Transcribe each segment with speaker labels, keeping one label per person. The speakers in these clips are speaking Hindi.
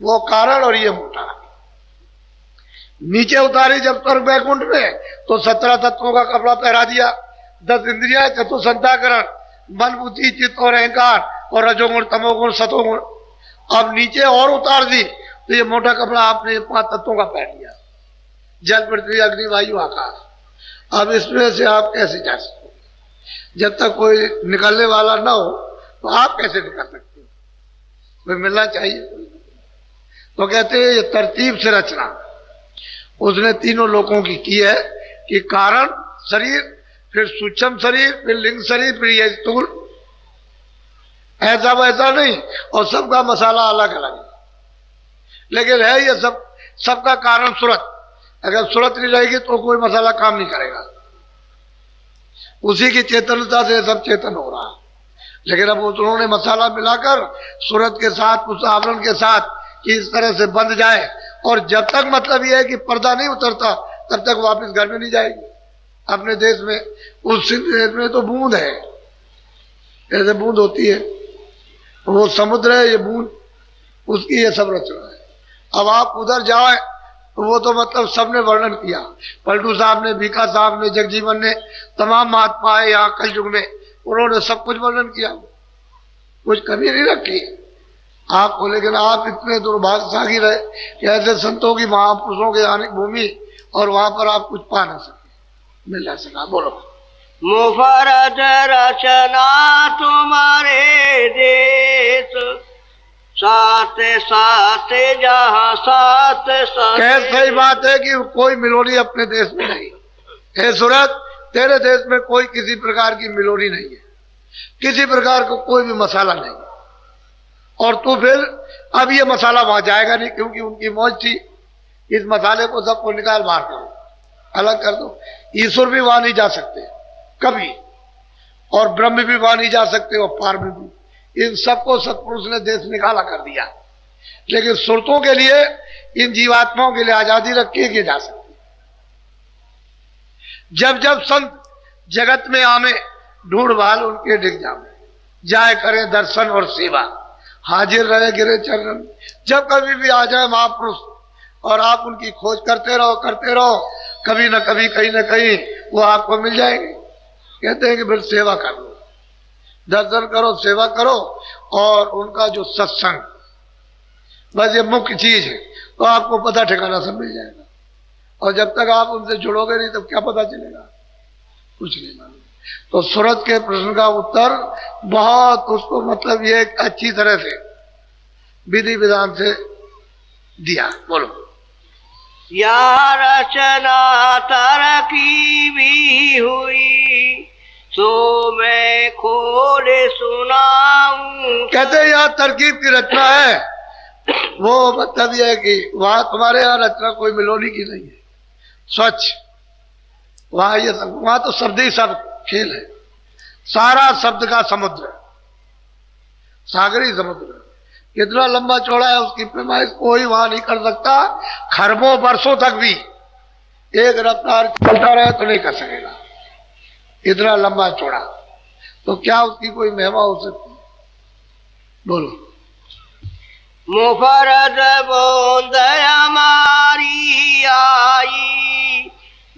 Speaker 1: वो कारण और ये मोटा। नीचे उतारी जब स्वर्ग वैकुंठ में तो 17 तत्वों का कपड़ा पहरा दिया, 10 इंद्रिया, चतुसंताकरण, मन बुद्धि चित्त और अहंकार और रजोगुण तमोगुण सतोगुण। अब नीचे और उतार दी तो ये मोटा कपड़ा आपने 5 तत्वों का पहन लिया, जल पृथ्वी अग्नि वायु आकाश। अब इसमें से आप कैसे जा सकते? जब तक कोई निकलने वाला ना हो तो आप कैसे निकल सकते हो? कोई मिलना चाहिए। तो कहते हैं ये तरतीब से रचना उसने तीनों लोगों की है कि कारण शरीर, फिर सूक्ष्म शरीर, फिर लिंग शरीर, फिर ये स्थूल। ऐसा वैसा नहीं, और सबका मसाला अलग अलग है, लेकिन है ये सब। सबका कारण सूरत। अगर सूरत नहीं रहेगी तो कोई मसाला काम नहीं करेगा। उसी की चेतनता से सब चेतन हो रहा है। लेकिन अब उन्होंने मसाला मिलाकर सूरत के साथ, उस आवरण के साथ कि इस तरह से बंध जाए, और जब तक मतलब यह है कि पर्दा नहीं उतरता तब तक वापस घर में नहीं जाएगी। अपने देश में, उस देश में तो बूंद है, जैसे बूंद होती है, वो समुद्र है, ये बूंद, उसकी ये सब रचना है। अब आप उधर जाए तो वो तो मतलब सबने वर्णन किया। पलटू साहब ने, भीखा साहब ने, जगजीवन ने, तमाम महात्मा है यहाँ कलयुग में, उन्होंने सब कुछ वर्णन किया, कुछ कमी नहीं रखी आपको। लेकिन आप इतने दुर्भाग्यशाली रहे कि ऐसे संतों की, महापुरुषों के आने भूमि, और वहां पर आप कुछ पा ना सके, मिल ना सका। बोलो।
Speaker 2: मुफरद रचना तुम्हारे देश, साथ साथ जहाँ साथ
Speaker 1: कैसे सही बात है कि कोई मिलोनी अपने देश में नहीं। हे सूरत, तेरे देश में कोई किसी प्रकार की मिलोनी नहीं है, किसी प्रकार का कोई भी मसाला नहीं। और तू फिर अब ये मसाला वहां जाएगा नहीं, क्योंकि उनकी मौज थी। इस मसाले को सबको निकाल बाहर करो, अलग कर दो। ईश्वर भी वहां नहीं जा सकते कभी, और ब्रह्म भी वहां नहीं जा सकते, और पार में भी। इन सबको सत्पुरुष ने देश निकाला कर दिया। लेकिन सुरतों के लिए, इन जीवात्माओं के लिए आजादी रखी है कि जा सकती। जब जब संत जगत में आवे, ढूंढ भाल उनके डिग जावे, जाए करें दर्शन और सेवा, हाजिर रहे गिरे चरण। जब कभी भी आ जाए महापुरुष और आप उनकी खोज करते रहो, कभी न कभी, कहीं न कहीं वो आपको मिल जाएंगे। कहते हैं कि फिर सेवा कर लो, दर्शन करो, सेवा करो, और उनका जो सत्संग, बस ये मुख्य चीज है। तो आपको पता ठिकाना सब मिल जाएगा। और जब तक आप उनसे जुड़ोगे नहीं तब क्या पता चलेगा? कुछ नहीं मालूम। तो सूरत के प्रश्न का उत्तर बहुत, उसको मतलब ये अच्छी तरह से विधि विधान से दिया। बोलो।
Speaker 2: या रचना तरकी भी हुई, सो मैं खोले सुनाऊं।
Speaker 1: कहते हैं यहाँ तरकीब की रचना है। वो मतलब यह है कि वहां तुम्हारे यहाँ रचना कोई मिलोनी की नहीं है, स्वच्छ। वहां ये सब, वहां तो शब्द ही सब खेल है, सारा शब्द का समुद्र, सागरी समुद्र। कितना लंबा चौड़ा है उसकी पैमाइश कोई वहां नहीं कर सकता। खरबों वर्षों तक भी एक रफ्तार चलता रहे तो नहीं कर सकेगा, इतना लंबा चौड़ा। तो क्या उसकी कोई महिमा हो सकती? बोलो।
Speaker 2: मुफरद बूंद हमारी आई,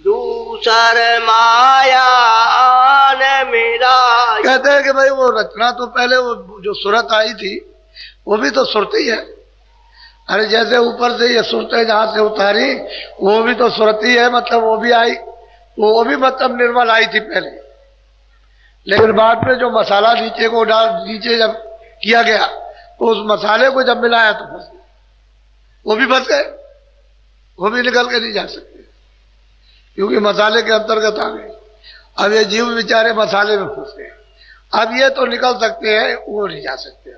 Speaker 2: दूसर माया आन मिलाई।
Speaker 1: कहते हैं कि भाई वो रचना तो पहले वो जो सूरत आई थी वो भी तो सुरत ही है। अरे जैसे ऊपर से ये सुरतें जहां से उतारी वो भी तो सुरत ही है, मतलब वो भी आई, वो भी मतलब निर्मल आई थी पहले। लेकिन बाद में जो मसाला नीचे को डाल, नीचे जब किया गया तो उस मसाले को जब मिलाया तो फंस गए, वो भी फंस गए, वो भी निकल के नहीं जा सकते, क्योंकि मसाले के अंतर्गत आ गए। अब ये जीव बेचारे मसाले में फंस गए। अब ये तो निकल सकते हैं, वो नहीं जा सकते।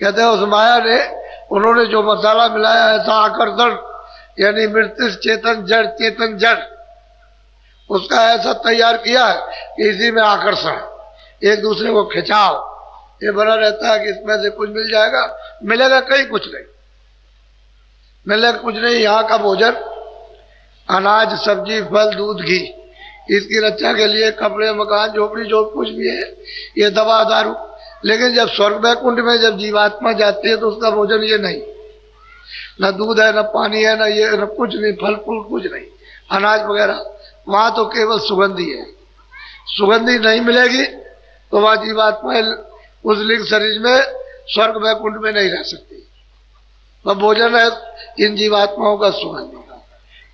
Speaker 1: कहते हैं उस माया ने, उन्होंने जो मसाला मिलाया ऐसा आकर्षण, यानी मृत्यु चेतन जड़, चेतन जड़, उसका ऐसा तैयार किया है कि इसी में आकर्षण, एक दूसरे को खिंचाव ये बना रहता है कि इसमें से कुछ मिल जाएगा। मिलेगा कहीं कुछ नहीं, मिलेगा कुछ नहीं। यहाँ का भोजन, अनाज, सब्जी, फल, दूध, घी, इसकी रक्षा के लिए कपड़े, मकान, झोपड़ी, जो कुछ भी है, ये दवा, दारू, लेकिन जब स्वर्ग वैकुंठ में जब जीवात्मा जाती है तो उसका भोजन ये नहीं, न दूध है, न पानी है, न ये, न कुछ नहीं, फल फूल कुछ नहीं, अनाज वगैरह। वहां तो केवल सुगंधी है। सुगंधी नहीं मिलेगी तो वह जीवात्मा उस लिंग शरीर में स्वर्ग वैकुंठ में नहीं रह सकती। वह भोजन है इन जीवात्माओं का सुगंधी का।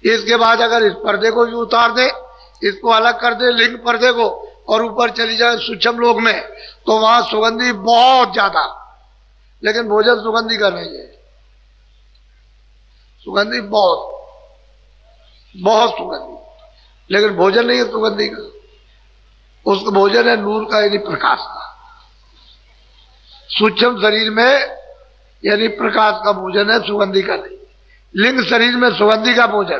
Speaker 1: इसके बाद अगर इस पर्दे को भी उतार दे, इसको अलग कर दे लिंग पर्दे को, और ऊपर चली जाए सूक्ष्म लोक में, तो वहां सुगंधी बहुत ज्यादा, लेकिन भोजन सुगंधी का नहीं है। सुगंधी बहुत बहुत सुगंधी, लेकिन भोजन नहीं है सुगंधी का। उसका भोजन है नूर का, यानी प्रकाश का। सूक्ष्म शरीर में यानी प्रकाश का भोजन है, सुगंधी का नहीं। लिंग शरीर में सुगंधी का भोजन,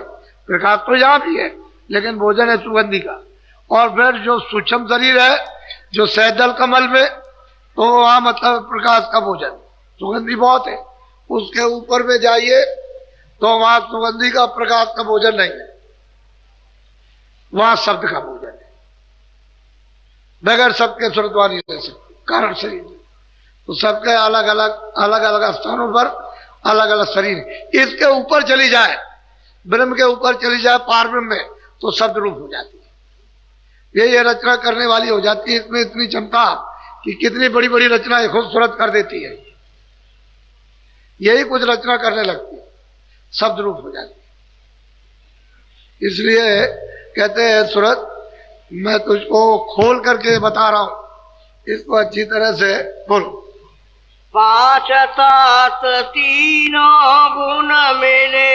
Speaker 1: प्रकाश तो यहां भी है लेकिन भोजन है सुगंधी का। और फिर जो सूक्ष्म शरीर है, जो सैदल कमल में, तो वहां मतलब प्रकाश का भोजन, सुगंधी बहुत है। उसके ऊपर में जाइए तो वहां सुगंधी का प्रकाश का भोजन नहीं है, वहां शब्द का भोजन है। बगैर शब्द के स्वर्गद्वार नहीं रह सकते, कारण शरीर है। तो सबके अलग अलग स्थानों पर अलग अलग शरीर। इसके ऊपर चली जाए, ब्रह्म के ऊपर चली जाए पार ब्रह्म में, तो शब्द रूप हो जाती है। ये रचना करने वाली हो जाती है। इसमें इतनी क्षमता कि कितनी बड़ी बड़ी रचनाएं खूबसूरत कर देती है। यही कुछ रचना करने लगती है, शब्द रूप हो जाती है। इसलिए कहते हैं सूरत, मैं तुझको खोल करके बता रहा हूं, इसको अच्छी तरह से बोलो।
Speaker 2: पांच तत्व तीनों गुण मिले,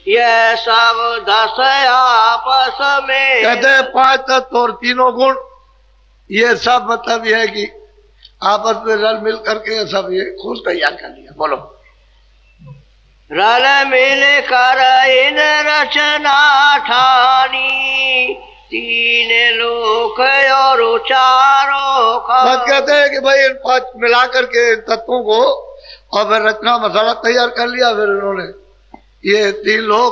Speaker 2: यह सब 10 आपस में।
Speaker 1: कहते हैं 5 तत्व और 3 गुण, ये सब मतलब यह है कि आपस में रल मिल करके सब ये खोज तैयार कर लिया। बोलो।
Speaker 2: रल मिल कर इन रचना ठानी, 3 लोक और चारों का।
Speaker 1: बस कहते हैं कि भाई इन 5 मिला करके इन तत्वों को और फिर रचना मसाला तैयार कर लिया। फिर इन्होंने ये 3 लोक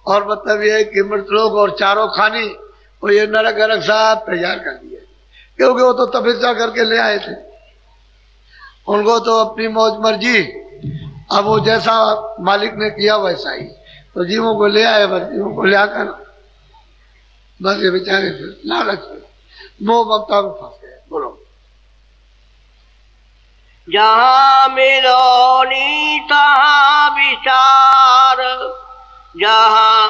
Speaker 1: और मतलब ये कि मृत लोक और चारों खानी और ये नरक अरक सब तैयार कर दिए, क्योंकि वो तो तपस्या करके ले आए थे। उनको तो अपनी मौज मर्जी, अब वो जैसा मालिक ने किया वैसा ही, तो जीवों को ले आए। बस जीवों को ले आकर बस ये बेचारे फिर लालच में मोह ममता में फंस गए। बोलो।
Speaker 2: जहाँ मिलोनी तहाँ विचार, जहाँ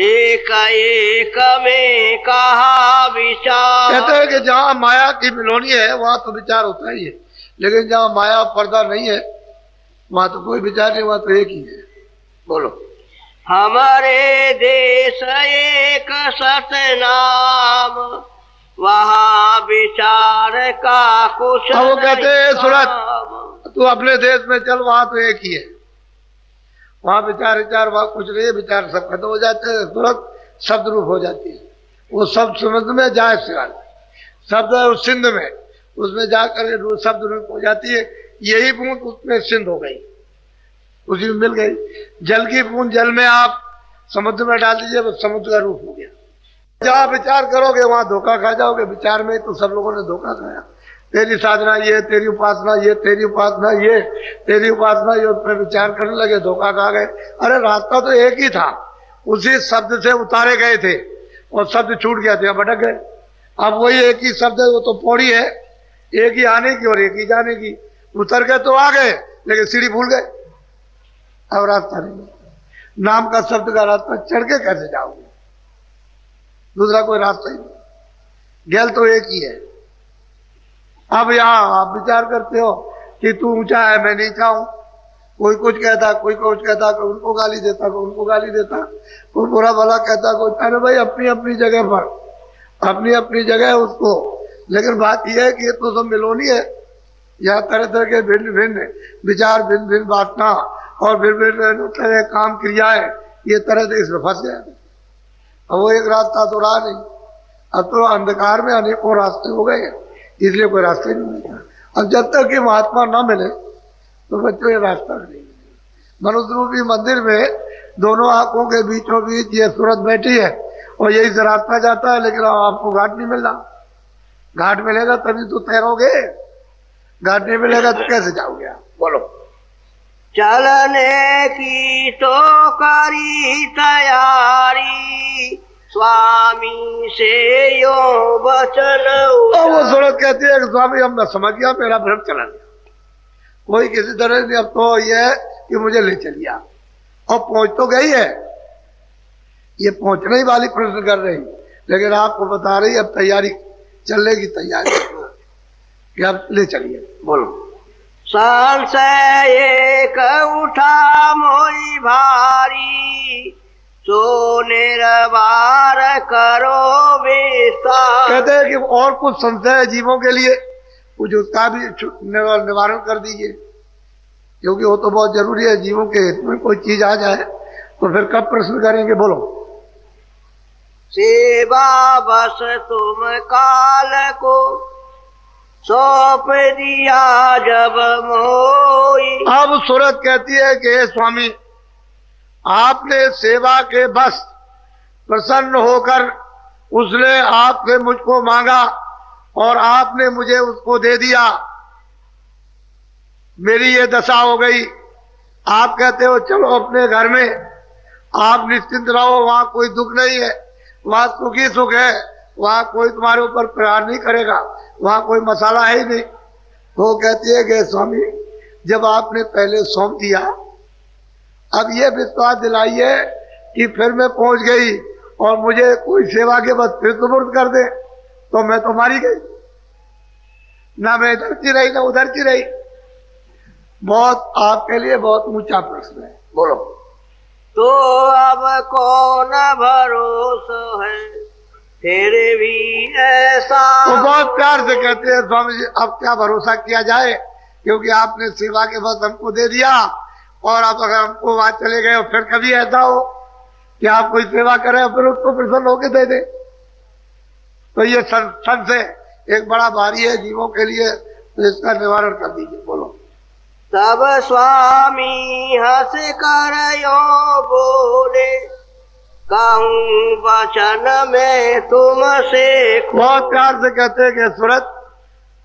Speaker 2: एक एक में कहा विचार।
Speaker 1: कहते हैं कि जहाँ माया की मिलोनी है वहां तो विचार होता ही है, लेकिन जहाँ माया पर्दा नहीं है वहां तो कोई विचार नहीं, वहां तो एक ही है। बोलो।
Speaker 2: हमारे देश एक सतनाम, वहाँ विचार का कुछ
Speaker 1: अब वो कहते हैं
Speaker 2: नहीं
Speaker 1: सूरत,
Speaker 2: काम।
Speaker 1: तू अपने देश में चल, वहां तो एक ही है। वहां विचार विचार वहां कुछ नहीं है, विचार सब खत्म हो जाते हैं, तुरंत शब्द रूप हो जाती है। वो शब्द समुद्र में जाए सिवाय शब्द है उस सिंध में, उसमें जाकर शब्द रूप हो जाती है। यही बूंद उसमें सिंध हो गई, उसी में मिल गई। जल की बूंद जल में आप समुद्र में डाल दीजिए, वो समुद्र का रूप हो गया। जहाँ विचार करोगे वहां धोखा खा जाओगे। विचार में तो सब लोगों ने धोखा खाया। तेरी साधना ये, तेरी उपासना ये, तेरी उपासना ये, तेरी उपासना ये, उसमें विचार करने लगे, धोखा खा गए। अरे रास्ता तो एक ही था, उसी शब्द से उतारे गए थे और शब्द छूट गया था, भटक गए। अब वही एक ही शब्द है, वो तो पौड़ी है, एक ही आने की और एक ही जाने की। उतर गए तो आ गए, लेकिन सीढ़ी भूल गए, अब रास्ता नहीं। नाम का शब्द का रास्ता चढ़ के कैसे जाओगे? दूसरा कोई रास्ता ही नहीं, गैल तो एक ही है। अब यहाँ आप विचार करते हो कि तू ऊंचा है, मैं नीचा हूं। कोई कुछ कहता, कोई कुछ कहता, कोई उनको गाली देता, कोई उनको गाली देता, कोई बुरा भला कहता, कोई। अरे भाई अपनी अपनी जगह पर, अपनी अपनी जगह है उसको। लेकिन बात यह है कि ये तो सब मिलोनी है। यहाँ तरह तरह के भिन्न भिन्न विचार, भिन्न भिन्न वासना और भिन्न भिन्न तरह काम क्रियाएं, ये तरह से इसमें फंस गया। अब वो एक रास्ता तो रहा नहीं, अब तो अंधकार में अनेकों रास्ते हो गए, इसलिए कोई रास्ता ही नहीं मिलता। अब जब तक कि महात्मा न मिले तो बच्चों ये रास्ता नहीं। मनुष्य रूपी मंदिर में दोनों आंखों के बीचों बीच ये सूरत बैठी है और यही से रास्ता जाता है, लेकिन आपको घाट नहीं मिल रहा। घाट मिलेगा तभी तो तैरोगे। घर नहीं मिलेगा तो कैसे जाओगे आप? बोलो।
Speaker 2: चलने की तो करी तैयारी, स्वामी से यो वचन
Speaker 1: और वो सूरत कहती है कि स्वामी अब मैं समझ गया, मेरा भ्रम चला गया, कोई किसी तरह नहीं, अब तो ये है कि मुझे ले चलिए आप। और पहुंच तो गई है, ये पहुंचने ही वाली प्रश्न कर रही, लेकिन आपको बता रही अब तैयारी, चलने की तैयारी कि अब ले चलिए। बोलो।
Speaker 2: संशय एक उठा मोई भारी, सो निर्वार करो विस्तार।
Speaker 1: कहते हैं कि और कुछ संशय है जीवों के लिए, कुछ उसका भी निवारण कर दीजिए, क्योंकि वो तो बहुत जरूरी है जीवों के हित में। कोई चीज आ जाए तो फिर कब प्रश्न करेंगे? बोलो।
Speaker 2: सेवा बस तुम काल को सौंप दिया जब मोई।
Speaker 1: अब सूरत कहती है कि हे स्वामी, आपने सेवा के बस प्रसन्न होकर उसने आपसे मुझको मांगा और आपने मुझे उसको दे दिया, मेरी ये दशा हो गई। आप कहते हो चलो अपने घर में, आप निश्चिंत रहो, वहां कोई दुख नहीं है, वहां सुखी सुख है, वहां कोई तुम्हारे ऊपर प्रहार नहीं करेगा, वहां कोई मसाला है ही नहीं। वो कहती है कि स्वामी, जब आपने पहले सौंप दिया, अब ये विश्वास दिलाइए कि फिर मैं पहुंच गई और मुझे कोई सेवा के बाद फिर सुपुर्द कर दे तो मैं तो मारी गई, ना मैं इधर की रही ना उधर की रही। बहुत आपके लिए बहुत ऊंचा प्रश्न है। बोलो।
Speaker 2: तो अब कौन भरोसा है फिर भी ऐसा।
Speaker 1: वो बहुत प्यार से कहते हैं स्वामी जी, अब क्या भरोसा किया जाए, क्योंकि आपने सेवा के बाद हमको दे दिया, और अब अगर हमको वहां चले गए और फिर कभी ऐसा हो कि आप कोई सेवा करें और फिर उसको प्रसन्न होके दे दे, तो ये सन से एक बड़ा भारी है जीवों के लिए, तो इसका निवारण कर दीजिए। बोलो।
Speaker 2: तब स्वामी हंस कर यो बोले, कहूँ वचन में तुमसे।
Speaker 1: बहुत प्यार से कहते हैं कि सूरत,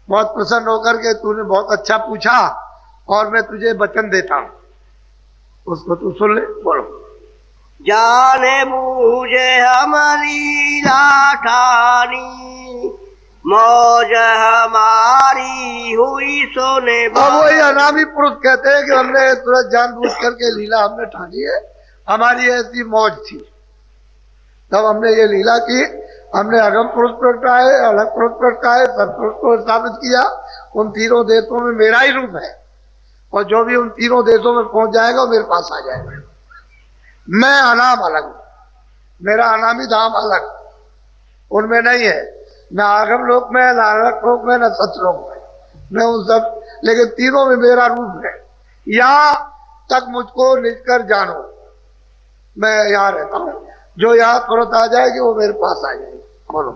Speaker 1: बहुत प्रसन्न होकर के तूने बहुत अच्छा पूछा और मैं तुझे वचन देता हूं, उसको तू सुन ले। बोलो।
Speaker 2: जाने बूझे हमारी लाठानी, मौज हमारी हुई सोने।
Speaker 1: अब वही अनामी पुरुष कहते हैं कि हमने तुरंत जानबूझ करके लीला हमने ठानी है, हमारी ऐसी मौज थी, तब हमने ये लीला की, हमने अगम पुरुष प्रगटाए, अलग पुरुष प्रगटाए, सब पुरुष को स्थापित किया। उन तीनों देशों में मेरा ही रूप है, और जो भी उन तीनों देशों में पहुंच जाएगा वो मेरे पास आ जाएगा। मैं अनाम अलग हूं, मेरा अनामी धाम अलग, उनमें नहीं है, न आगम लोक में, न अलग लोक में, न सतलोक में, मैं उन सब, लेकिन तीनों में मेरा रूप है। यहां तक मुझको निजकर जानो, मैं यहाँ रहता हूं, जो यहाँ तुरंत आ जाएगी वो मेरे पास आ जाएगी। बोलो।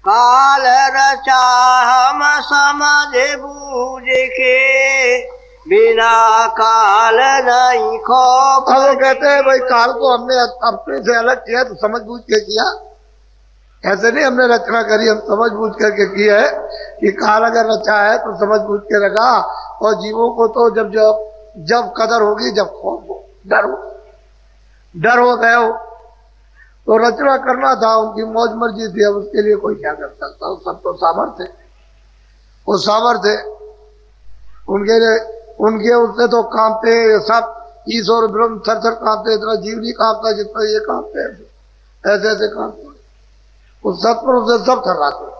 Speaker 2: काल रचा हम समझ बूझ के, बिना काल नहीं खौफ।
Speaker 1: अब वो कहते हैं भाई काल को हमने अपने से अलग किया तो समझ बूझ के किया, ऐसे नहीं हमने रचना करी, हम समझ बूझ करके की है कि काल अगर रचा है तो समझ बूझ के रखा। और जीवों को तो जब जब जब कदर होगी, जब खौफ हो, डर हो गए हो, तो रचना करना था, उनकी मौज मर्जी थी, अब उसके लिए कोई क्या कर सकता। सब तो सामर्थ्य, वो सामर्थ्य उनके लिए, उनके उससे तो कांपते सब, ईश्वर ब्रह्म थर थर कांपते, इतना जीव नहीं कांपता जितना ये कांपते, ऐसे ऐसे कांपते, उस सत्पुरुष से सब थर्राते,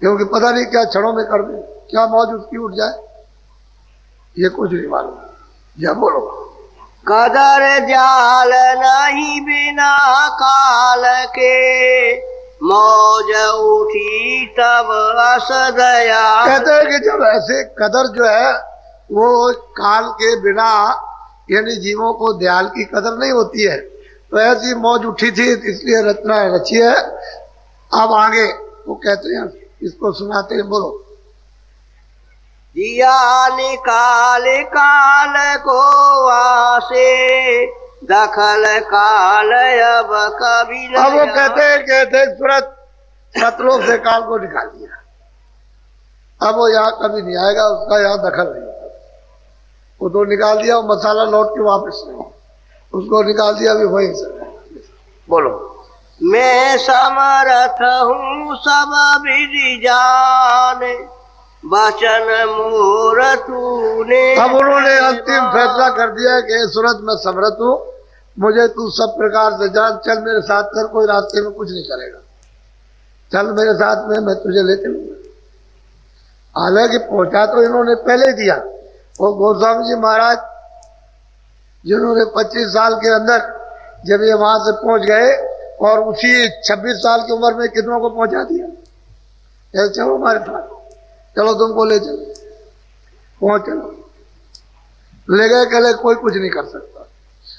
Speaker 1: क्योंकि पता नहीं क्या क्षणों में कर दे, क्या मौज उसकी उठ जाए, ये कुछ नहीं मालूम। या बोलो।
Speaker 2: कदर जाल नहीं बिना काल के, मौज उठी तब अस दया।
Speaker 1: कहते हैं कि जब ऐसे कदर जो है वो काल के बिना, यानी जीवों को दयाल की कदर नहीं होती है, तो ऐसी मौज उठी थी, इसलिए रचना रची है। अब आगे वो कहते हैं, इसको सुनाते हैं। बोलो।
Speaker 2: दिया निकाल काल को आसे, दखल काल अब कभी न।
Speaker 1: अब वो कहते हैं सूरत सतलोक से काल को निकाल दिया, अब वो यहाँ कभी नहीं आएगा, उसका यहाँ दखल नहीं होता। वो तो निकाल दिया, वो मसाला लौट के वापस नहीं, उसको निकाल दिया, अभी वहीं से। बोलो।
Speaker 2: मैं समर्थ हूँ सब विधि जाने, वचन मोर तूने।
Speaker 1: अब उन्होंने अंतिम फैसला कर दिया है कि हे सूरत मैं समर्थ हूँ, मुझे तू सब प्रकार से जान, चल मेरे साथ कर, कोई रास्ते में कुछ नहीं करेगा, चल मेरे साथ में, मैं तुझे ले चलूंगा। हालांकि पहुंचा तो इन्होंने पहले ही दिया। वो गोस्वामी जी महाराज जिन्होंने 25 साल के अंदर जब ये वहां से पहुंच गए और उसी 26 साल की उम्र में कितनों को पहुंचा दिया, चलो हमारे साथ, चलो तुमको ले चलो, पहुंच चलो, ले गए, कहले कोई कुछ नहीं कर सकता।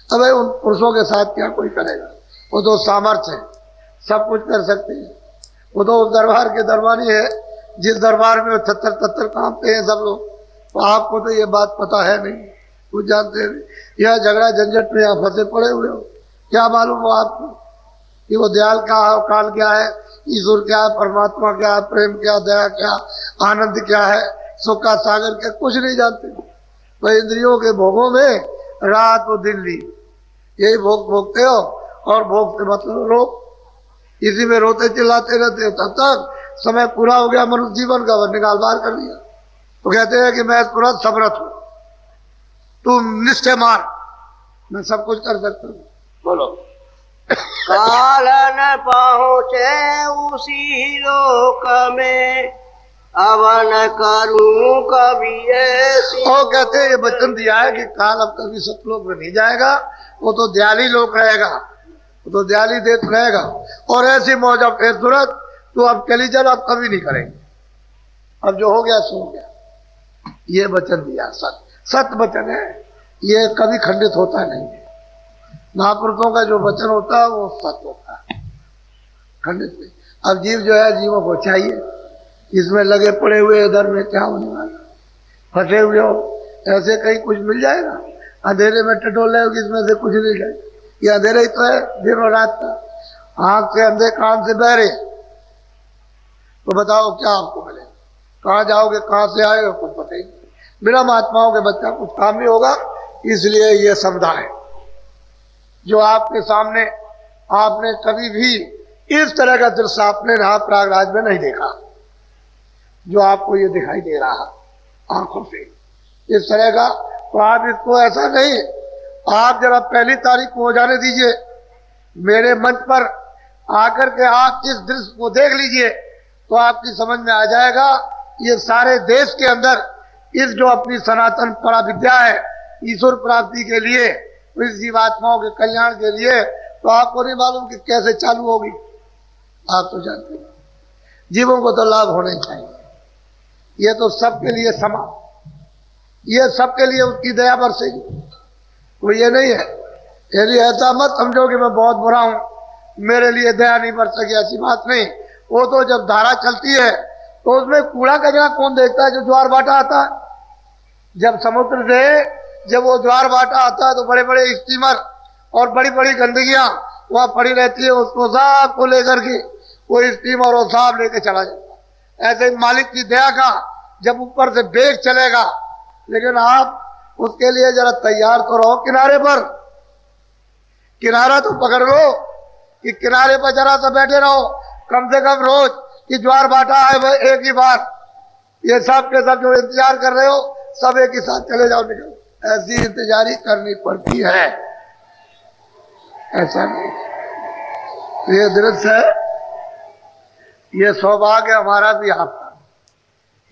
Speaker 1: अब उन पुरुषों के साथ क्या कोई करेगा, वो तो सामर्थ्य है, सब कुछ कर सकते हैं। वो तो दरबार के दरबारी है, जिस दरबार में 73 कांपते हैं सब लोग। तो आपको तो ये बात पता है नहीं, कुछ जानते हैं, यह झगड़ा झंझट में यहाँ फंसे पड़े हुए हो। क्या मालूम हो आपको कि वो दयाल क्या है, काल क्या है, ईश्वर क्या है, परमात्मा क्या है, प्रेम क्या, दया क्या, आनंद क्या है, सुख का सागर क्या, कुछ नहीं जानते। वह इंद्रियों के भोगों में रात और दिन ली, यही भोग भोगते हो और भोग से मतलब रो, इसी में रोते चिल्लाते रहते हो, तब तक समय पूरा हो गया मनुष्य जीवन का, निकाल बाहर कर दिया। तो कहते हैं कि मैं तुरंत समर्थ हूं, तुम निश्चय मार, मैं सब कुछ कर सकता हूं। बोलो।
Speaker 2: काल न पहुँचे उसी लोक में, अब न करूं कभी ऐसी।
Speaker 1: और कहते हैं ये वचन दिया है कि काल अब कभी सतलोक में नहीं जाएगा, वो तो दयाली लोक रहेगा, वो तो दयाली देत रहेगा। और ऐसी मौज अब सूरत तो अब चली चल, अब कभी नहीं करेंगे, अब जो हो गया सो हो गया। ये वचन दिया, सत्य वचन है, ये कभी खंडित होता नहीं है। महापुरुषों का जो वचन होता है वो सत्य होता है, खंडित नहीं। अब जीव जो है, जीवों को चाहिए, इसमें लगे पड़े हुए इधर में क्या होने वाला, फंसे हुए हो, ऐसे कहीं कुछ मिल जाएगा, अंधेरे में टटोल रहे हो, इसमें से कुछ नहीं जाएगा। ये अंधेरा ही तो है दिन और रात का, आंख से अंधे कान से बहरे, तो बताओ क्या आपको मिलेगा, कहाँ जाओगे, कहाँ से आए, कुछ पता ही नहीं। बिना महात्माओं के बच्चा कुछ काम नहीं होगा। इसलिए ये समुदाय जो आपके सामने, आपने कभी भी इस तरह का दृश्य आपने यहाँ प्रयागराज में नहीं देखा, जो आपको ये दिखाई दे रहा आंखों से इस तरह का। तो आप इसको ऐसा नहीं, आप जरा पहली तारीख को हो जाने दीजिए, मेरे मंच पर आकर के आप इस दृश्य को देख लीजिए, तो आपकी समझ में आ जाएगा ये सारे देश के अंदर इस जो अपनी सनातन पराविद्या है ईश्वर प्राप्ति के लिए, इस जीवात्माओं के कल्याण के लिए, तो आपको नहीं मालूम कि कैसे चालू होगी। आप तो जानते हैं जीवों को तो लाभ होने चाहिए, ये तो सबके लिए समा, ये सबके लिए उसकी दया बरसेगी। वो ये नहीं है, यदि ऐसा मत समझो कि मैं बहुत बुरा हूं, मेरे लिए दया नहीं बरसेगी, ऐसी बात नहीं। वो तो जब धारा चलती है तो उसमें कूड़ा कचरा कौन देखता है, जो ज्वार भाटा आता है। जब समुद्र से जब वो ज्वार भाटा आता है तो बड़े बड़े स्टीमर और बड़ी बड़ी गंदगियां वहां पड़ी रहती है, उसको साफ को लेकर के वो स्टीमर और साफ लेके चला जाता है। ऐसे ही मालिक की दया का जब ऊपर से बेग चलेगा, लेकिन आप उसके लिए जरा तैयार तो रहो किनारे पर, किनारा तो पकड़ लो कि किनारे पर जरा सा बैठे रहो, कम से कम रोज कि ज्वार भाटा आए एक ही बार, ये सब के सब जो इंतजार कर रहे हो सब एक ही साथ चले जाओ, निकल। ऐसी इंतजारी करनी पड़ती है, ऐसा नहीं। ये दृश्य है, ये सौभाग्य हमारा भी, आपका,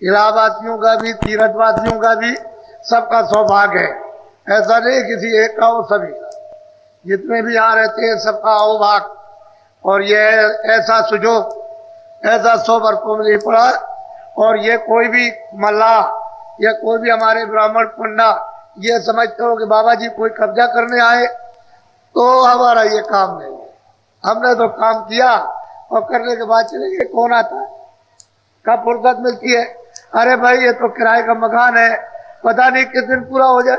Speaker 1: इलाहाबादियों का भी, तीर्थवासियों का भी, सबका सौभाग्य है। ऐसा नहीं किसी एक का हो, सभी का, जितने भी यहाँ रहते हैं सबका अहोभाग। और ये ऐसा सुजोग, ऐसा सौभाग्य को मिल पड़ा। और ये कोई भी मल्लाह या कोई भी हमारे ब्राह्मण पंडा ये समझते हो कि बाबा जी कोई कब्जा करने आए, तो हमारा ये काम नहीं है। हमने तो काम किया और करने के बाद चले गए। कौन आता है, कब फुर्सत मिलती है? अरे भाई ये तो किराए का मकान है, पता नहीं किस दिन पूरा हो जाए।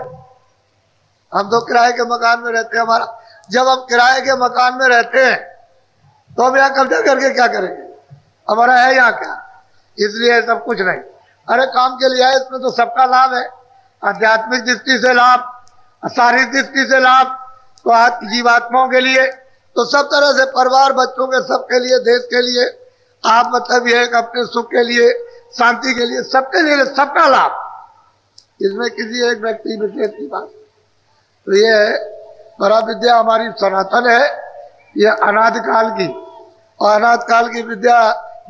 Speaker 1: हम तो किराए के मकान में रहते हैं, हमारा जब हम किराए के मकान में रहते हैं तो हम यहाँ कब्जा करके क्या करेंगे, हमारा है यहाँ क्या? इसलिए सब कुछ नहीं। अरे काम के लिए है, इसमें तो सबका लाभ है, आध्यात्मिक दृष्टि से लाभ, शारीरिक दृष्टि से लाभ, तो जीवात्माओं के लिए, तो सब तरह से परिवार, बच्चों के, सबके लिए, देश के लिए, आप मतलब ये है अपने सुख के लिए, शांति के लिए, सबके लिए, सबका लाभ, इसमें किसी एक व्यक्ति विशेष की बात। तो ये परा विद्या हमारी सनातन है, ये अनादि काल की, और अनादि काल की विद्या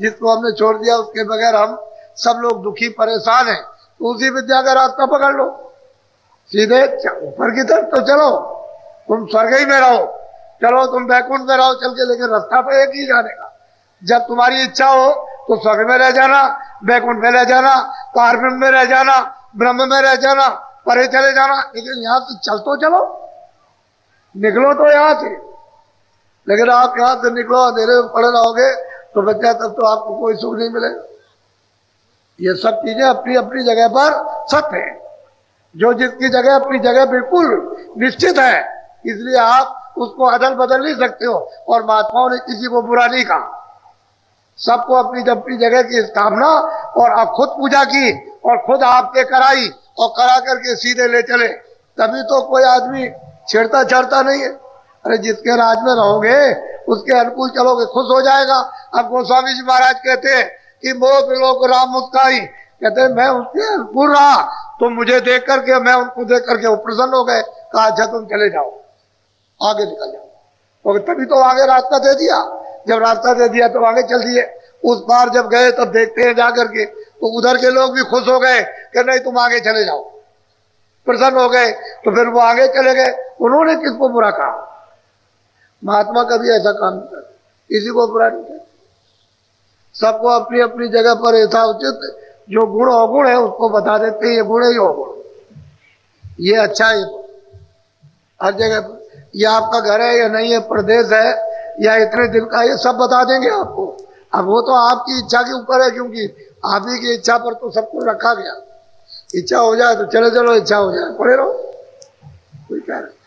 Speaker 1: जिसको हमने छोड़ दिया उसके बगैर हम सब लोग दुखी परेशान हैं। तो उसी विद्या का रास्ता पकड़ लो, सीधे ऊपर की तरफ तो चलो, तुम स्वर्ग ही में रहो, चलो तुम बैकुंठ में रहो चल के, लेकिन रास्ता तो एक ही जाने का। जब तुम्हारी इच्छा हो तो स्वर्ग में रह जाना, बैकुंठ में रह जाना, पारब्रह्म में रह जाना, ब्रह्म में रह जाना, परे चले जाना, लेकिन यहाँ से चल तो चलो, निकलो तो यहाँ से। लेकिन आप यहाँ से निकलो अंधेरे में पड़े रहोगे तो बच्चा तब तो आपको कोई सुख नहीं मिलेगा। ये सब चीजें अपनी अपनी जगह पर सत्य है, जो जिसकी जगह अपनी जगह बिल्कुल निश्चित है, इसलिए आप उसको अदल बदल नहीं सकते हो। और महात्माओं ने किसी को बुरा नहीं कहा, सबको अपनी अपनी जगह की स्थापना, और खुद पूजा की और खुद आपके कराई और करा करके सीधे ले चले, तभी तो कोई आदमी छेड़ता छाड़ता नहीं है। अरे जिसके राज में रहोगे उसके अनुकूल चलोगे, खुश हो जाएगा। अब गोस्वामी जी महाराज कहते हैं कि मोह लोग राम मुस्काई, कहते हैं मैं उसके अनुकूल रहा तो मुझे देख करके, मैं उनको देख करके वो प्रसन्न हो गए, कहा अच्छा तुम चले जाओ, आगे निकल जाओ। तो तभी तो आगे रास्ता दे दिया, जब रास्ता दे दिया तो आगे चल दिए। उस बार जब गए तब देखते हैं जाकर के, तो उधर के लोग भी खुश हो गए कि नहीं तुम आगे चले जाओ, प्रसन्न हो गए, तो फिर वो आगे चले गए। उन्होंने किसको बुरा कहा? महात्मा कभी ऐसा काम नहीं करते, किसी को बुरा नहीं करते, सबको अपनी अपनी जगह पर ऐसा उचित, जो गुण अवगुण है उसको बता देते हैं, ये गुण है ये अवगुण, ये अच्छा है, हर जगह पर, ये आपका घर है या नहीं है, प्रदेश है या इतने दिन का, ये सब बता देंगे आपको। अब वो तो आपकी इच्छा के ऊपर है, क्योंकि आप ही की इच्छा पर तो सब कुछ रखा गया। इच्छा हो जाए तो चले चलो, इच्छा हो जाए पड़े रहो, कोई कह रहे।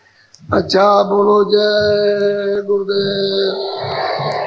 Speaker 1: अच्छा बोलो जय गुरुदेव।